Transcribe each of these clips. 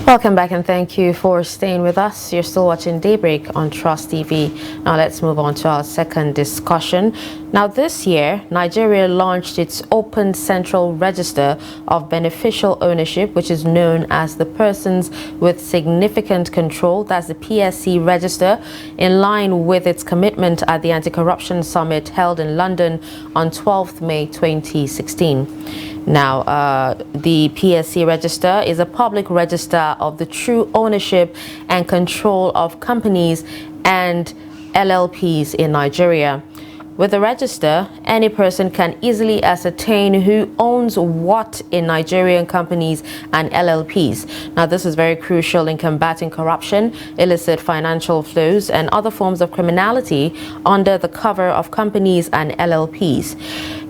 Welcome back and thank you for staying with us. You're still watching Daybreak on Trust TV. Now let's move on to our second discussion. Now this year, Nigeria launched its Open Central Register of Beneficial Ownership, which is known as the Persons with Significant Control. That's the PSC register, in line with its commitment at the Anti-Corruption Summit held in London on 12th May 2016. Now, the PSC register is a public register of the true ownership and control of companies and LLPs in Nigeria. With the register, any person can easily ascertain who owns what in Nigerian companies and LLPs. Now, this is very crucial in combating corruption, illicit financial flows, and other forms of criminality under the cover of companies and LLPs.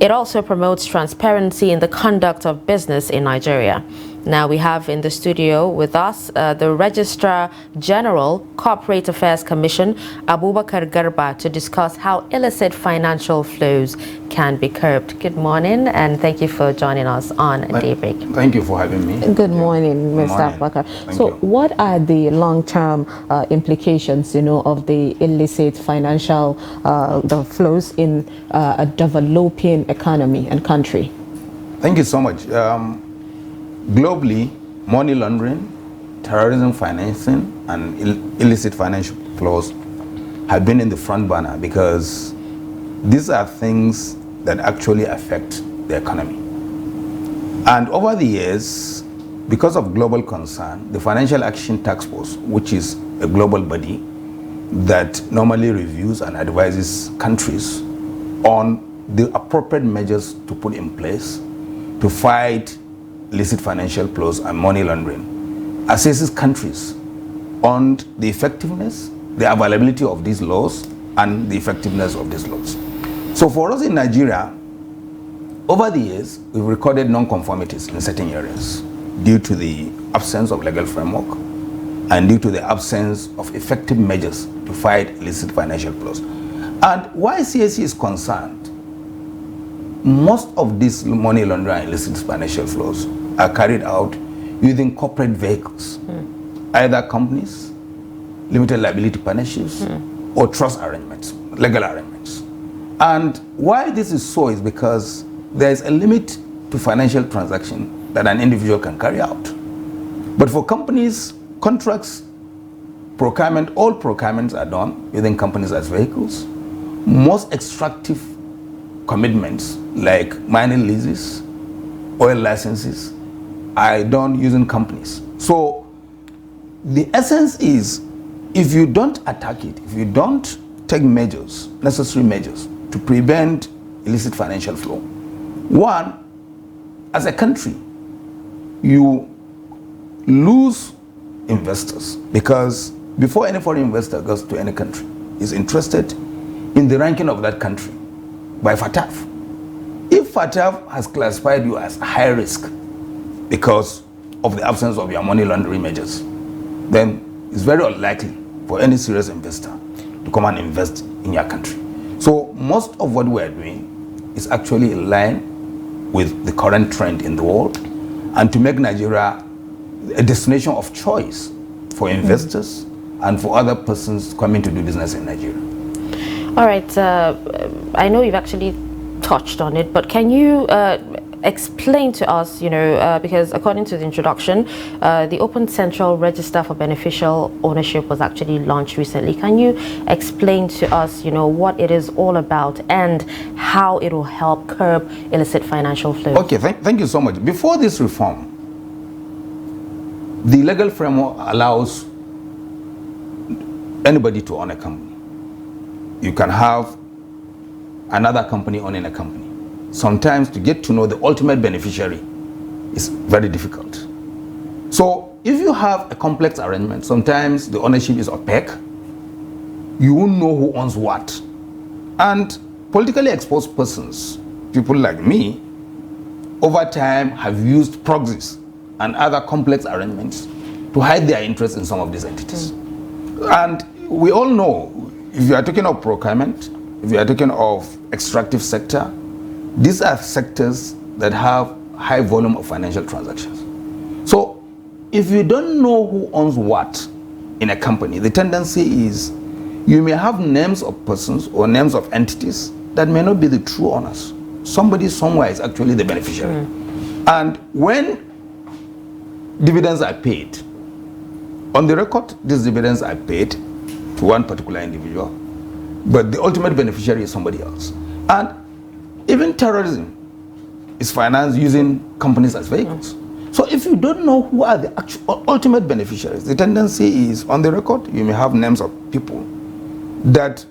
It also promotes transparency in the conduct of business in Nigeria. Now we have in the studio with us the Registrar General, Corporate Affairs Commission, Abubakar Garba, to discuss how illicit financial flows can be curbed. Good morning and thank you for joining us on Daybreak. Thank you for having me. Good morning, Mr. Abubakar. So what are the long-term implications, of the illicit financial the flows in a developing economy and country? Thank you so much. Globally, money laundering, terrorism financing, and illicit financial flows have been in the front burner because these are things that actually affect the economy. And over the years, because of global concern, the Financial Action Task Force, which is a global body that normally reviews and advises countries on the appropriate measures to put in place to fight illicit financial flows and money laundering, assesses countries on the effectiveness, the availability of these laws, and the effectiveness of these laws. So for us in Nigeria, over the years, we've recorded non-conformities in certain areas due to the absence of legal framework and due to the absence of effective measures to fight illicit financial flows. And why CAC is concerned, most of these money laundering and illicit financial flows are carried out using corporate vehicles, either companies, limited liability partnerships, or trust arrangements, legal arrangements. And why this is so is because there is a limit to financial transaction that an individual can carry out. But for companies, contracts, procurement, all procurements are done using companies as vehicles. Most extractive commitments like mining leases, oil licenses are done using companies. So the essence is, if you don't attack it, if you don't take measures, necessary measures to prevent illicit financial flow, one, as a country, you lose investors because before any foreign investor goes to any country, is interested in the ranking of that country by FATF. If FATF has classified you as high risk because of the absence of your money laundering measures, then it's very unlikely for any serious investor to come and invest in your country. So most of what we're doing is actually in line with the current trend in the world and to make Nigeria a destination of choice for investors and for other persons coming to do business in Nigeria. All right, I know you've actually touched on it, but can you explain to us, because according to the introduction, the Open Central Register for Beneficial Ownership was actually launched recently. Can you explain to us, what it is all about and how it will help curb illicit financial flows? Okay, thank you so much. Before this reform, the legal framework allows anybody to own a company. You can have another company owning a company. Sometimes to get to know the ultimate beneficiary is very difficult. So if you have a complex arrangement, sometimes the ownership is opaque. You won't know who owns what. And politically exposed persons, people like me, over time have used proxies and other complex arrangements to hide their interest in some of these entities. And we all know, if you are talking of procurement, if you are talking of extractive sector, these are sectors that have high volume of financial transactions. So if you don't know who owns what in a company, the tendency is you may have names of persons or names of entities that may not be the true owners. Somebody somewhere is actually the beneficiary. And when dividends are paid, on the record, these dividends are paid to one particular individual, but the ultimate beneficiary is somebody else. And even terrorism is financed using companies as vehicles. So if you don't know who are the actual ultimate beneficiaries, the tendency is, on the record, you may have names of people that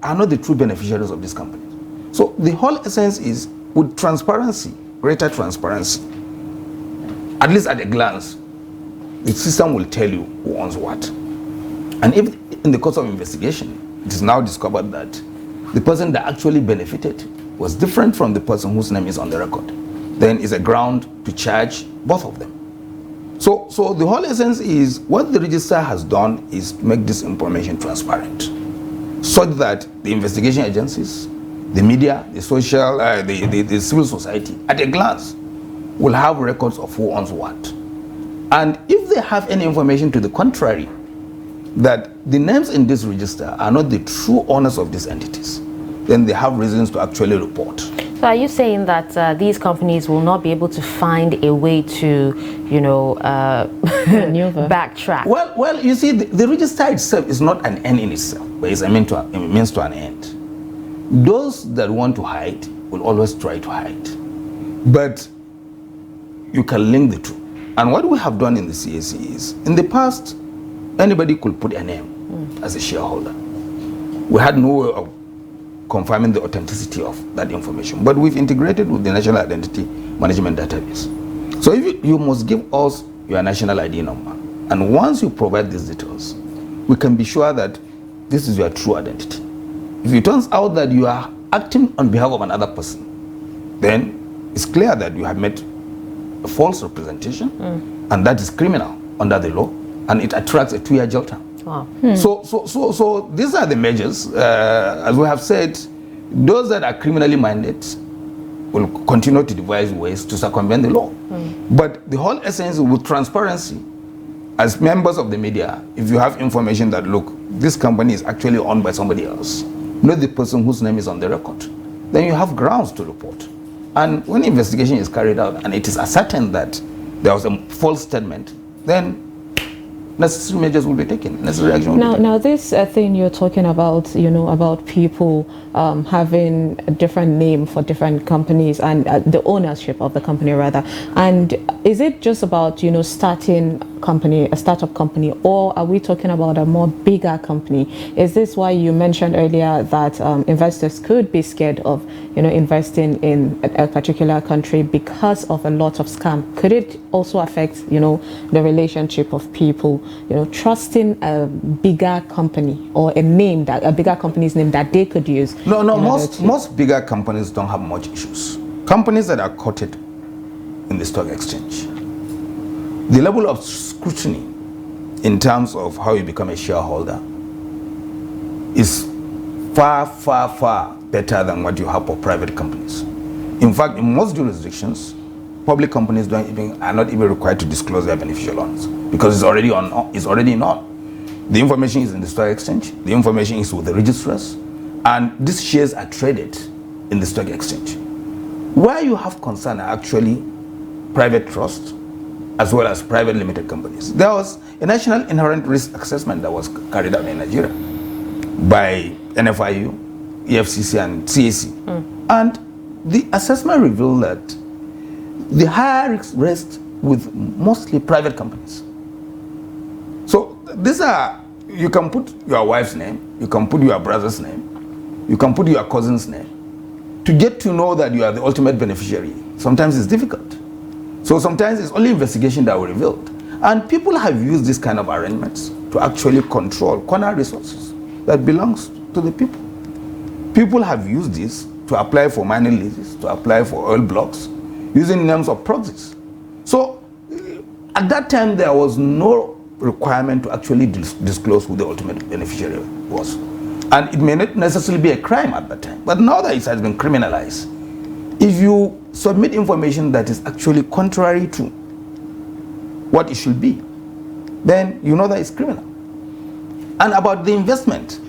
are not the true beneficiaries of these companies. So the whole essence is, with transparency, greater transparency, at least at a glance, the system will tell you who owns what. And if in the course of investigation, it is now discovered that the person that actually benefited was different from the person whose name is on the record, then is a ground to charge both of them. So the whole essence is, what the register has done is to make this information transparent, so that the investigation agencies, the media, the social, the civil society, at a glance, will have records of who owns what. And if they have any information to the contrary, that the names in this register are not the true owners of these entities, then they have reasons to actually report. So are you saying that these companies will not be able to find a way to, backtrack? Well, you see, the register itself is not an end in itself, but it's a means to an end. Those that want to hide will always try to hide, but you can link the two. And what we have done in the CAC is, in the past, anybody could put a name as a shareholder. We had no way of confirming the authenticity of that information, but we've integrated with the National Identity Management Database. So if you must give us your national ID number, and once you provide these details, we can be sure that this is your true identity. If it turns out that you are acting on behalf of another person, then it's clear that you have made a false representation, and that is criminal under the law, and it attracts a 2-year jail term. Wow. So these are the measures. As we have said, those that are criminally minded will continue to devise ways to circumvent the law. But the whole essence with transparency, as members of the media, if you have information that, look, this company is actually owned by somebody else, not the person whose name is on the record, then you have grounds to report. And when investigation is carried out and it is ascertained that there was a false statement, then necessary measures will be taken. Necessary action will be taken. Now, this thing you're talking about, about people having a different name for different companies and the ownership of the company rather. And is it just about, starting a startup company, or are we talking about a more bigger company? Is this why you mentioned earlier that investors could be scared of, investing in a particular country because of a lot of scam? Could it also affect, the relationship of people, trusting a bigger company or a bigger company's name that they could use? No, most bigger companies don't have much issues. Companies that are quoted in the stock exchange, the level of scrutiny in terms of how you become a shareholder is far, far, far better than what you have for private companies. In fact, in most jurisdictions, public companies are not even required to disclose their beneficial owners, because it's already known. The information is in the stock exchange, the information is with the registrars, and these shares are traded in the stock exchange. Where you have concern are actually private trusts as well as private limited companies. There was a national inherent risk assessment that was carried out in Nigeria by NFIU, EFCC, and CAC. And the assessment revealed that the higher risk rests with mostly private companies. So these are, you can put your wife's name, you can put your brother's name, you can put your cousin's name. To get to know that you are the ultimate beneficiary, sometimes it's difficult. So sometimes it's only investigation that will reveal it. And people have used this kind of arrangements to actually control corner resources that belongs to the people. People have used this to apply for mining leases, to apply for oil blocks, using names of proxies. So at that time, there was no requirement to actually disclose who the ultimate beneficiary was. And it may not necessarily be a crime at that time. But now that it has been criminalized, if you submit information that is actually contrary to what it should be, then you know that it's criminal. And about the investment,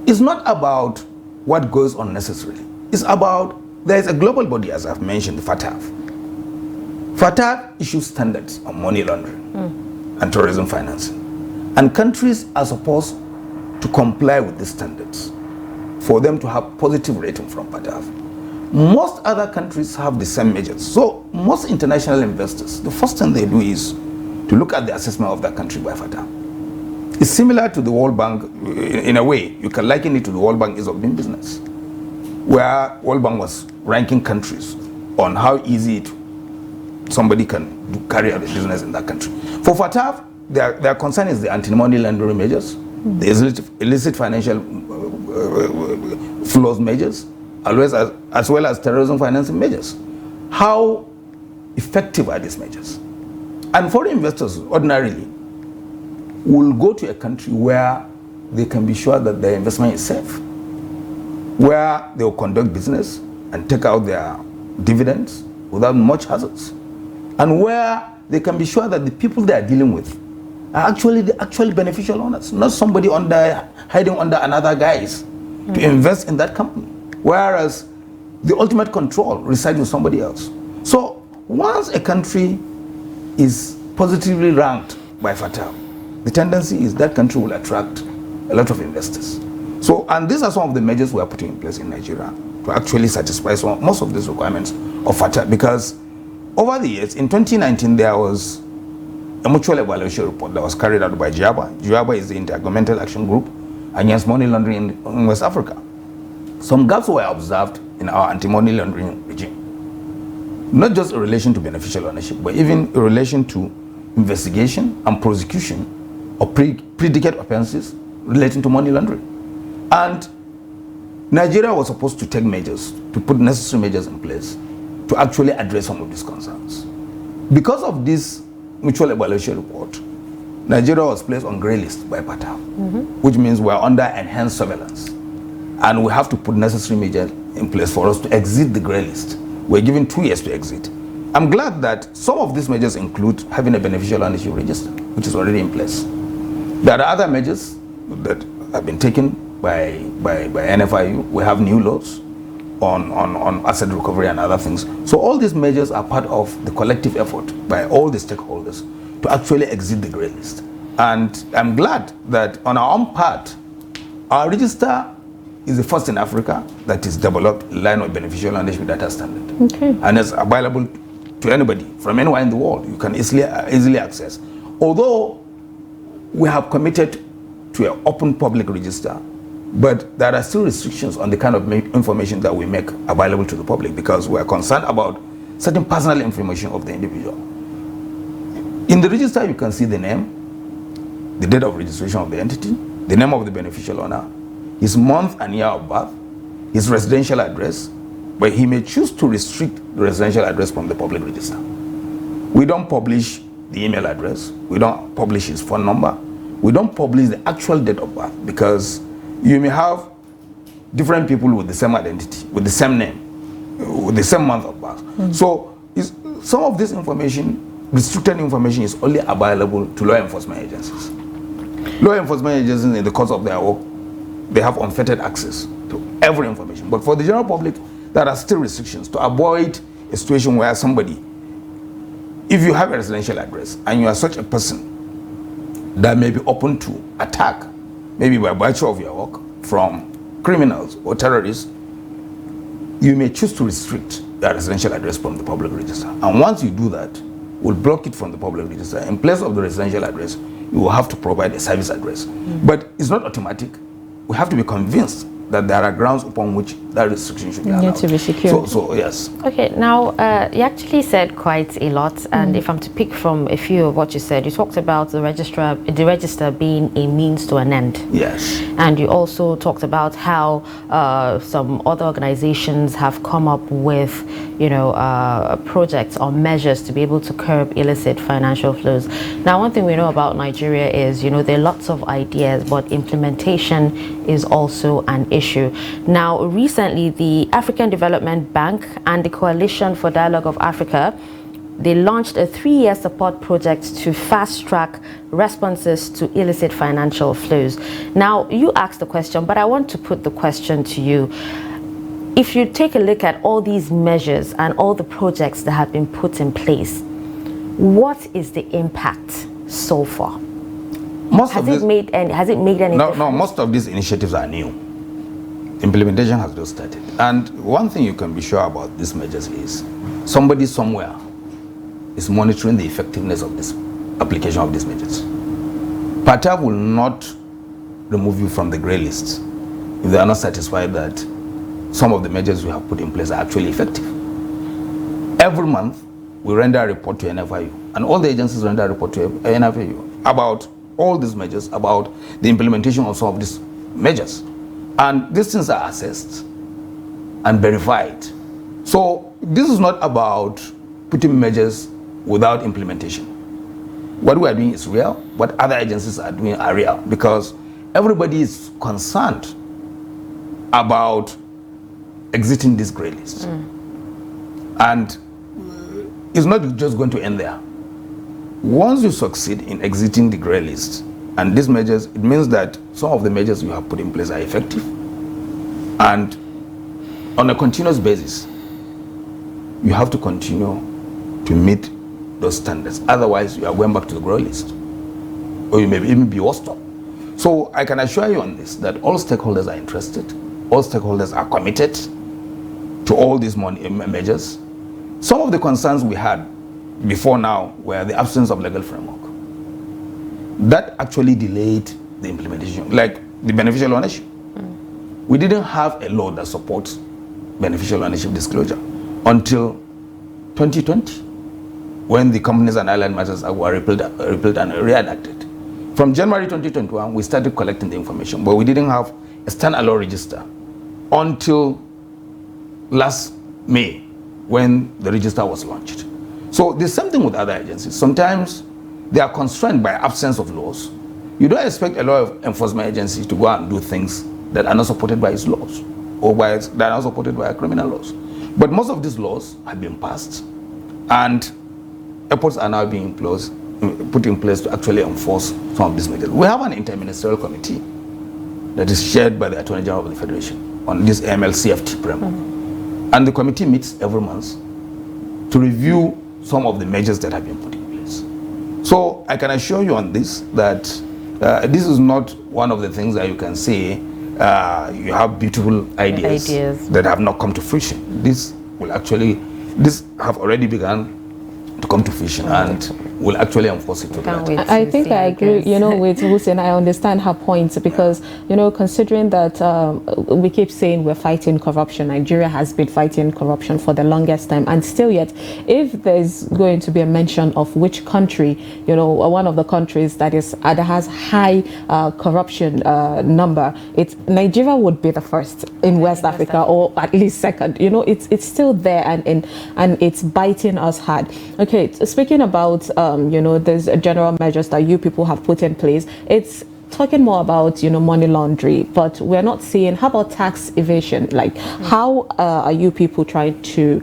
it's not about what goes on necessarily. It's about, there is a global body, as I've mentioned, the FATF. FATF issues standards on money laundering and terrorism financing. And countries are supposed to comply with these standards for them to have positive rating from FATF. Most other countries have the same measures. So most international investors, the first thing they do is to look at the assessment of that country by FATF. It's similar to the World Bank in a way. You can liken it to the World Bank Ease of Doing Business, where World Bank was ranking countries on how easy somebody can carry out a business in that country. For FATF, their concern is the anti-money laundering measures, the illicit financial flows measures, as well as terrorism financing measures. How effective are these measures? And foreign investors ordinarily will go to a country where they can be sure that their investment is safe, where they will conduct business and take out their dividends without much hazards, and where they can be sure that the people they are dealing with are actually the actual beneficial owners, not somebody hiding under another guise to invest in that company, whereas the ultimate control resides with somebody else. So once a country is positively ranked by FATF, the tendency is that country will attract a lot of investors. So, and these are some of the measures we are putting in place in Nigeria to actually satisfy most of these requirements of FATF, because over the years, in 2019, there was a mutual evaluation report that was carried out by JIABA. JIABA is the Intergovernmental Action Group Against Money Laundering in West Africa. Some gaps were observed in our anti-money laundering regime, not just in relation to beneficial ownership, but even in relation to investigation and prosecution of predicate offenses relating to money laundering. And Nigeria was supposed to take measures, to put necessary measures in place to actually address some of these concerns. Because of this mutual evaluation report, Nigeria was placed on grey list by FATF, which means we're under enhanced surveillance. And we have to put necessary measures in place for us to exit the grey list. We're given 2 years to exit. I'm glad that some of these measures include having a beneficial ownership register, which is already in place. There are other measures that have been taken by NFIU. We have new laws on asset recovery and other things. So all these measures are part of the collective effort by all the stakeholders to actually exit the grey list. And I'm glad that on our own part, our register is the first in Africa that is developed in line with beneficial ownership data standard. Okay. And it's available to anybody from anywhere in the world. You can easily access. Although we have committed to an open public register, but there are still restrictions on the kind of information that we make available to the public, because we are concerned about certain personal information of the individual. In the register, you can see the name, the date of registration of the entity, the name of the beneficial owner, his month and year of birth, his residential address, but he may choose to restrict the residential address from the public register. We don't publish the email address, we don't publish his phone number, we don't publish the actual date of birth, because you may have different people with the same identity, with the same name, with the same month of birth. So some of this information, restricted information, is only available to law enforcement agencies. Law enforcement agencies, in the course of their work, they have unfettered access to every information. But for the general public, there are still restrictions to avoid a situation where somebody, if you have a residential address and you are such a person that may be open to attack, maybe by virtue of your work, from criminals or terrorists, you may choose to restrict the residential address from the public register. And once you do that, we'll block it from the public register. In place of the residential address, you will have to provide a service address. But it's not automatic. We have to be convinced that there are grounds upon which that restriction should be allowed. Need to be secured. So yes. Okay, now you actually said quite a lot, and if I'm to pick from a few of what you said, you talked about the register being a means to an end. Yes. And you also talked about how some other organizations have come up with, projects or measures to be able to curb illicit financial flows. Now, one thing we know about Nigeria is, there are lots of ideas, but implementation is also an issue. Now, recently, the African Development Bank and the Coalition for Dialogue of Africa they launched a 3-year support project to fast-track responses to illicit financial flows. Now, you asked the question, but I want to put the question to you. If you take a look at all these measures and all the projects that have been put in place, what is the impact so far? Has it made any difference? No, most of these initiatives are new. Implementation has just started. And one thing you can be sure about these measures is somebody somewhere is monitoring the effectiveness of this application of these measures. PATA will not remove you from the grey list if they are not satisfied that some of the measures we have put in place are actually effective. Every month, we render a report to NFIU, and all the agencies render a report to NFIU about all these measures, about the implementation of some of these measures. And these things are assessed and verified. So this is not about putting measures without implementation. What we are doing is real. What other agencies are doing are real, because everybody is concerned about exiting this grey list. And it's not just going to end there. Once you succeed in exiting the grey list and these measures, it means that some of the measures you have put in place are effective. And on a continuous basis, you have to continue to meet those standards. Otherwise, you are going back to the grey list, or you may even be worse off. So I can assure you on this that all stakeholders are interested, all stakeholders are committed to all these measures. Some of the concerns we had before now were the absence of legal framework. That actually delayed the implementation, like the beneficial ownership. We didn't have a law that supports beneficial ownership disclosure until 2020, when the Companies and Allied Matters Act were repealed and readapted. From January 2021, we started collecting the information, but we didn't have a standalone register until last May, when the register was launched. So there's something with other agencies. Sometimes they are constrained by absence of laws. You don't expect a law enforcement agency to go and do things that are not supported by its laws, or that are not supported by criminal laws. But most of these laws have been passed, and efforts are now being put in place to actually enforce some of these measures. We have an interministerial committee that is chaired by the Attorney General of the Federation on this AML-CFT framework. And the committee meets every month to review some of the measures that have been put in place. So I can assure you on this that this is not one of the things that you can say you have beautiful ideas that have not come to fruition. This have already begun to come to fruition, and will actually enforce it to the I think I agree, with Hussein. I understand her points, because, considering that we keep saying we're fighting corruption, Nigeria has been fighting corruption for the longest time, and still yet, if there's going to be a mention of which country, one of the countries that has high corruption number, Nigeria would be the first in West Africa, or at least second. It's still there, and it's biting us hard. Okay, speaking about there's general measures that you people have put in place. It's talking more about money laundering, but we're not seeing, how about tax evasion? Like, how are you people trying to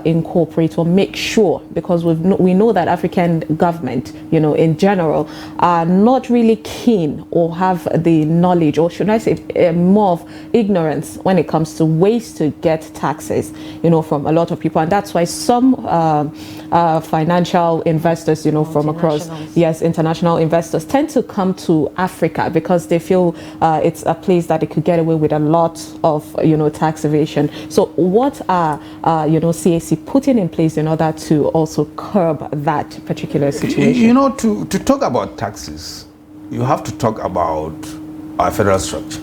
incorporate or make sure, because we know that African government in general are not really keen or have the knowledge, or should I say more of ignorance, when it comes to ways to get taxes from a lot of people. And that's why some financial investors from across, international investors tend to come to Africa, because they feel it's a place that they could get away with a lot of tax evasion. So what are CAC putting in place in order to also curb that particular situation? To talk about taxes, you have to talk about our federal structure.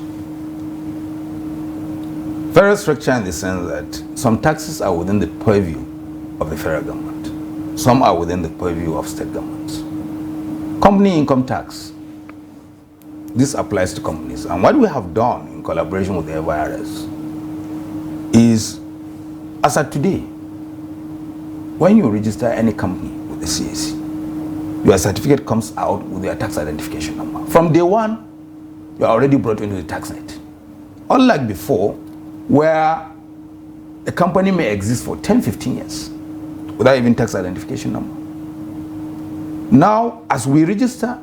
Federal structure in the sense that some taxes are within the purview of the federal government, some are within the purview of state governments. Company income tax, this applies to companies. And what we have done in collaboration with the FIRS is, as of today, when you register any company with the CAC, your certificate comes out with your tax identification number. From day one, you are already brought into the tax net. Unlike before, where a company may exist for 10, 15 years without even tax identification number. Now, as we register,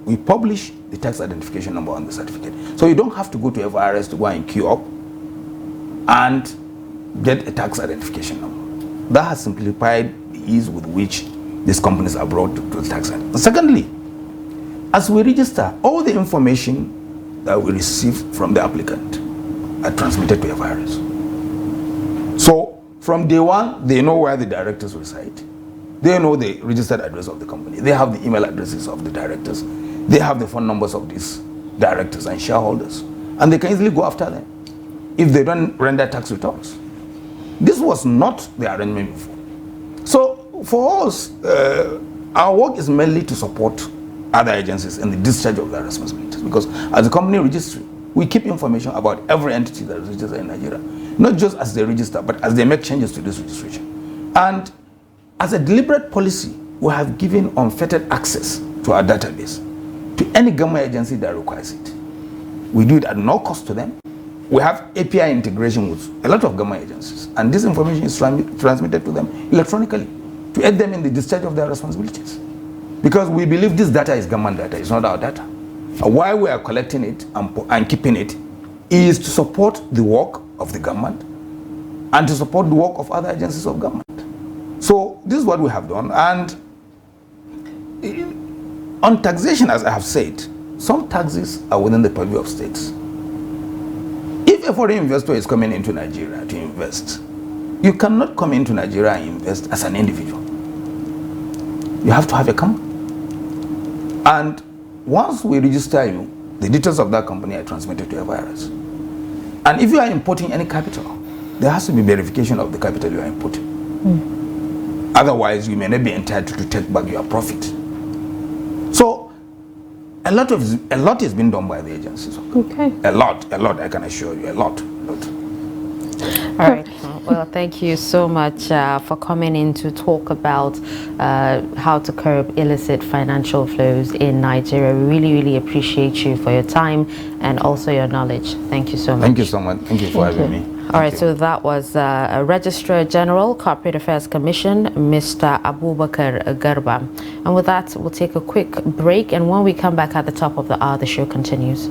we publish the tax identification number on the certificate. So you don't have to go to FIRS to go and queue up and get a tax identification number. That has simplified the ease with which these companies are brought to the tax. Secondly, as we register, all the information that we receive from the applicant are transmitted to FIRS. So from day one, they know where the directors reside. They know the registered address of the company. They have the email addresses of the directors. They have the phone numbers of these directors and shareholders. And they can easily go after them if they don't render tax returns. This was not the arrangement before. So for us, our work is mainly to support other agencies in the discharge of their responsibilities, because as a company registry, we keep information about every entity that is registered in Nigeria, not just as they register, but as they make changes to this registration. And as a deliberate policy, we have given unfettered access to our database to any government agency that requires it. We do it at no cost to them. We have API integration with a lot of government agencies, and this information is transmitted to them electronically to aid them in the discharge of their responsibilities. Because we believe this data is government data, it's not our data. And why we are collecting it and keeping it is to support the work of the government and to support the work of other agencies of government. So this is what we have done. And on taxation, as I have said, some taxes are within the purview of states. If a foreign investor is coming into Nigeria to invest, you cannot come into Nigeria and invest as an individual. You have to have a company. And once we register you, the details of that company are transmitted to FIRS. And if you are importing any capital, there has to be verification of the capital you are importing. Otherwise, you may not be entitled to take back your profit. So, a lot is being done by the agencies. Okay. A lot, I can assure you, a lot. All right. Well, thank you so much for coming in to talk about how to curb illicit financial flows in Nigeria. We really, really appreciate you for your time and also your knowledge. Thank you so much. Thank you so much. Thank you for having me. All right, so that was Registrar General, Corporate Affairs Commission, Mr. Abubakar Garba. And with that, we'll take a quick break. And when we come back at the top of the hour, the show continues.